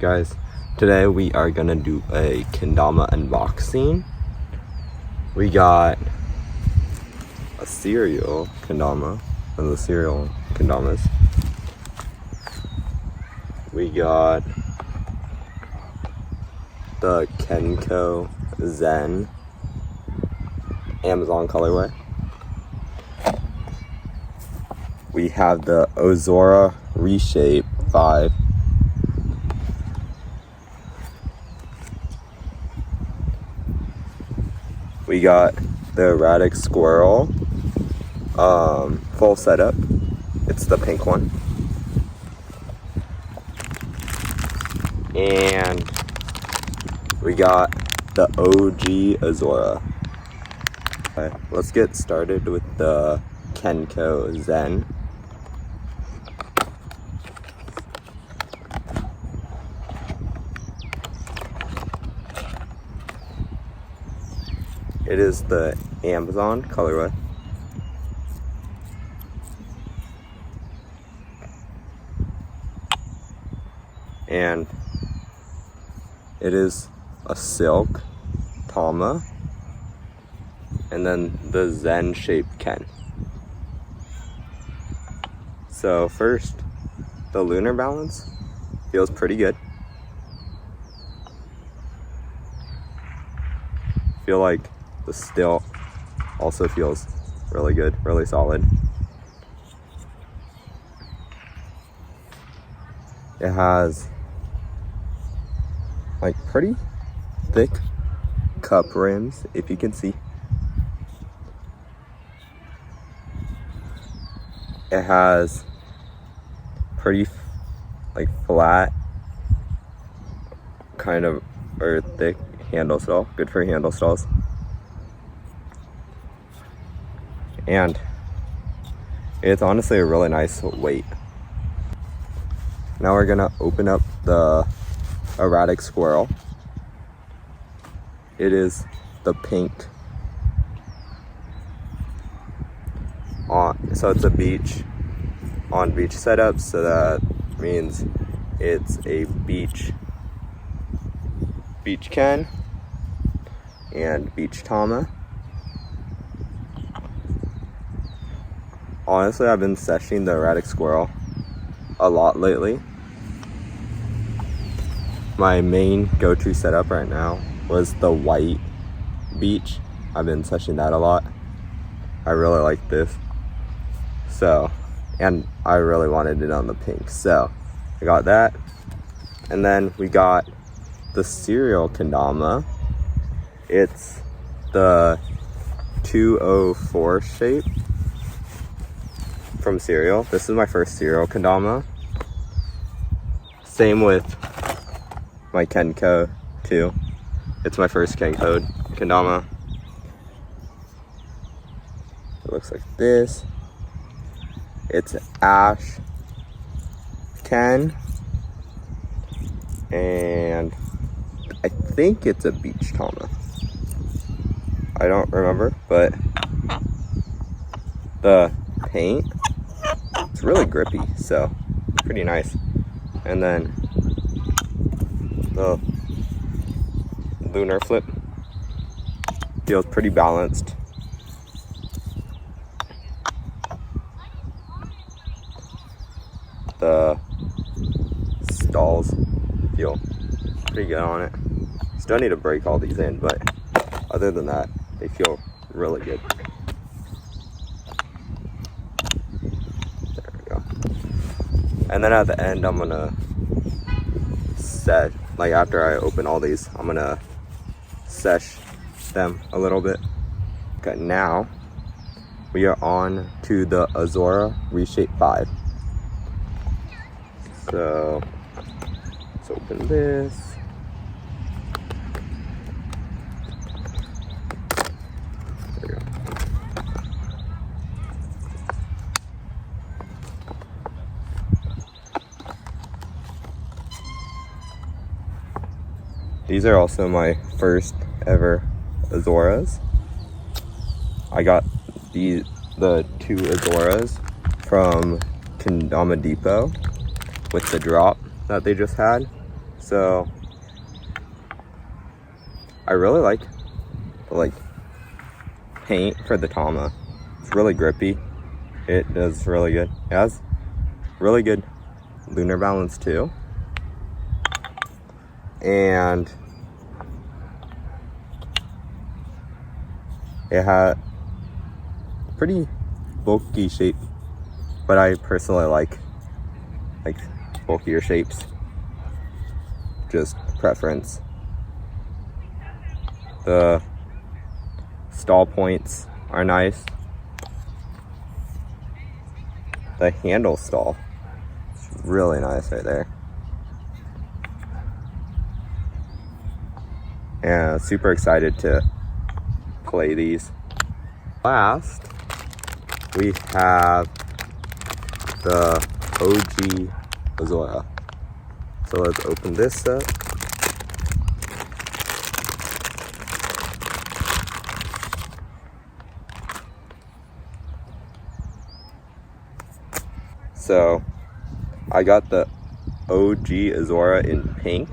Guys, today we are gonna do a Kendama unboxing. We got a cereal Kendama, one of the cereal Kendamas. We got the Kenko Zen Amazon colorway. We have the Ozora Reshape 5. We got the erratic squirrel full setup. It's the pink one. And we got the OG Ozora. Okay, let's get started with the Kenko Zen. It is the Amazon colorway. And it is a silk Tama. And then the Zen shaped Ken. So first, the lunar balance feels pretty good. Feel like the stilt also feels really good, really solid. It has like pretty thick cup rims, if you can see. It has pretty like flat kind of or thick handle stall, good for handle stalls. And it's honestly a really nice weight. Now we're gonna open up the erratic squirrel. It is the pink. So it's a beach setup, so that means it's a beach Ken and beach Tama. Honestly, I've been seshing the erratic squirrel a lot lately. My main go-to setup right now was the white beach. I've been seshing that a lot. I really like this. So, and I really wanted it on the pink. So, I got that. And then we got the cereal Kendama. It's the 204 shape from cereal. This is my first cereal Kendama. Same with my Kenko too. It's my first Kenko Kendama. It looks like this. It's Ash Ken. And I think it's a beach Tama. I don't remember, but the paint, it's really grippy, so pretty nice. And then the lunar flip feels pretty balanced. The stalls feel pretty good on it. Still need to break all these in, but other than that, they feel really good. There we go. And then at the end, I'm gonna set, like after I open all these, I'm gonna sesh them a little bit. Okay, now we are on to the Ozora Reshape 5. So let's open this. There we go. These are also my first ever Ozoras. I got the two Ozoras from Kendama Depot with the drop that they just had. So I really like the paint for the Tama. It's really grippy. It does really good. It has really good lunar balance too. And it had pretty bulky shape, but I personally like bulkier shapes. Just preference. The stall points are nice. The handle stall, it's really nice right there. And super excited to play these. Last, we have the OG Azora. So let's open this up. So I got the OG Azora in pink,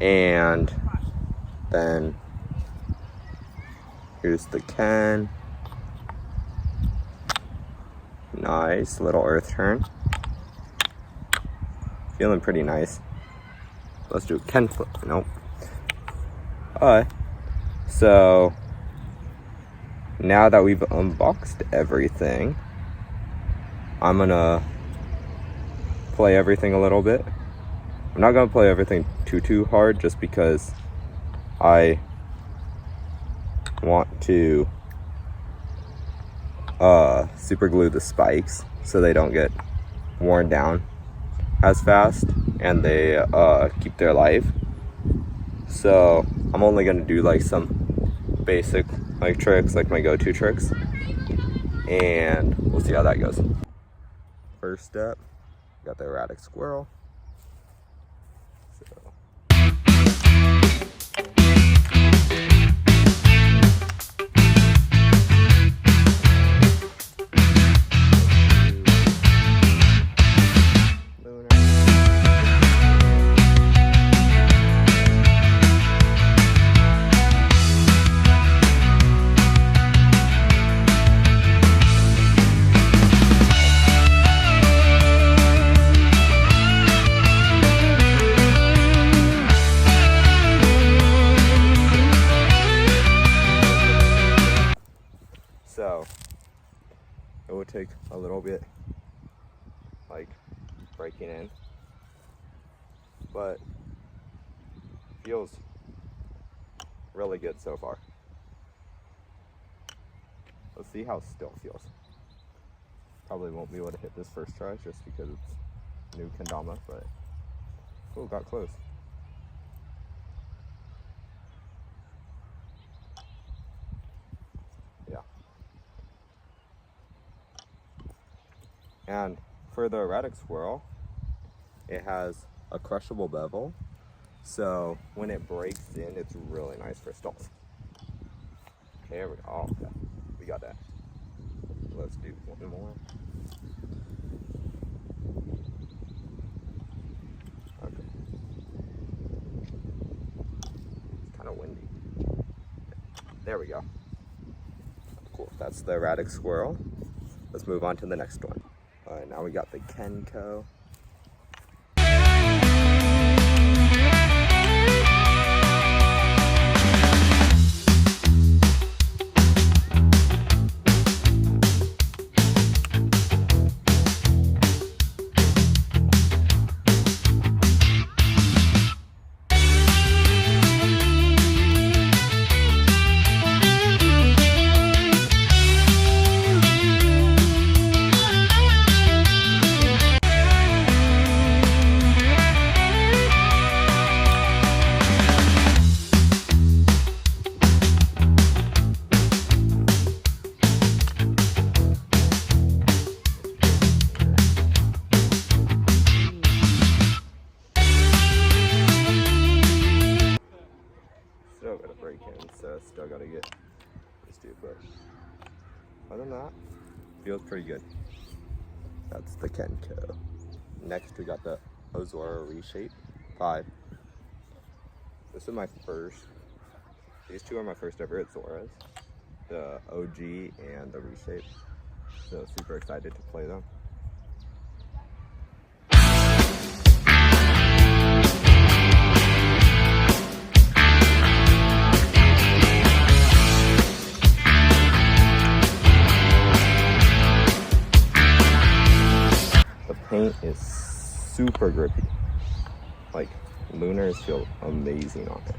and then here's the Ken. Nice little earth turn. Feeling pretty nice. Let's do a Ken flip. Nope. Alright. So now that we've unboxed everything, I'm gonna play everything a little bit. I'm not gonna play everything too hard, just because I want to super glue the spikes so they don't get worn down as fast and they keep their life. So I'm only gonna do like some basic tricks, like my go-to tricks, and we'll see how that goes. First step, got the erratic squirrel. So it will take a little bit breaking in, but feels really good so far. Let's see how still feels. Probably won't be able to hit this first try just because it's new Kendama, but oh, got close. Yeah. And for the erratic squirrel, it has a crushable bevel, so when it breaks in, it's really nice for stalls. There we go. Oh, okay. We got that. Let's do one more. Okay. It's kind of windy. There we go. Cool. That's the erratic squirrel. Let's move on to the next one. All right, now we got the Kenko. Still gotta break in, so still gotta get used to it, but other than that, feels pretty good. That's the Kenko. Next we got the Azora Reshape 5. This is my first. These two are my first ever Azoras. The OG and the Reshape. So super excited to play them. The paint is super grippy. Like, Lunars feel amazing on it.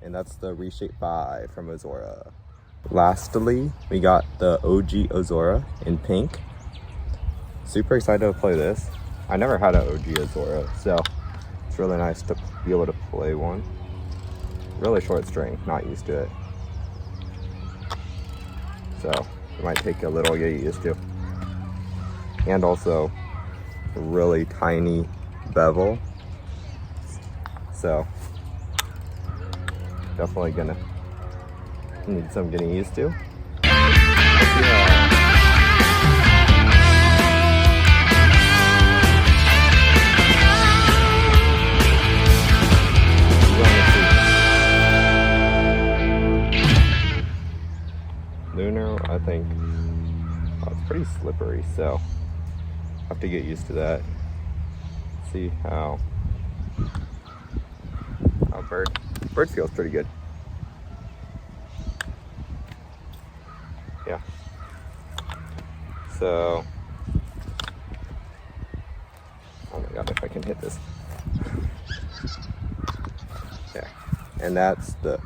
And that's the Reshape 5 from Azora. Lastly, we got the OG Azora in pink. Super excited to play this. I never had an OG Azora, so it's really nice to be able to play one. Really short string, not used to it. So it might take a little to get used to. And also really tiny bevel. So definitely gonna need some getting used to. Lunar, I think, it's pretty slippery, so I have to get used to that. See how bird feels pretty good. Yeah. So, oh my god, if I can hit this. Yeah. And that's the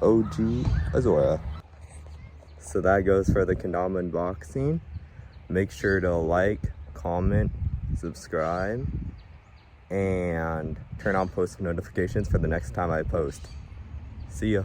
OG Azora. So that goes for the Kendama unboxing. Make sure to like, comment, subscribe, and turn on post notifications for the next time I post. See ya.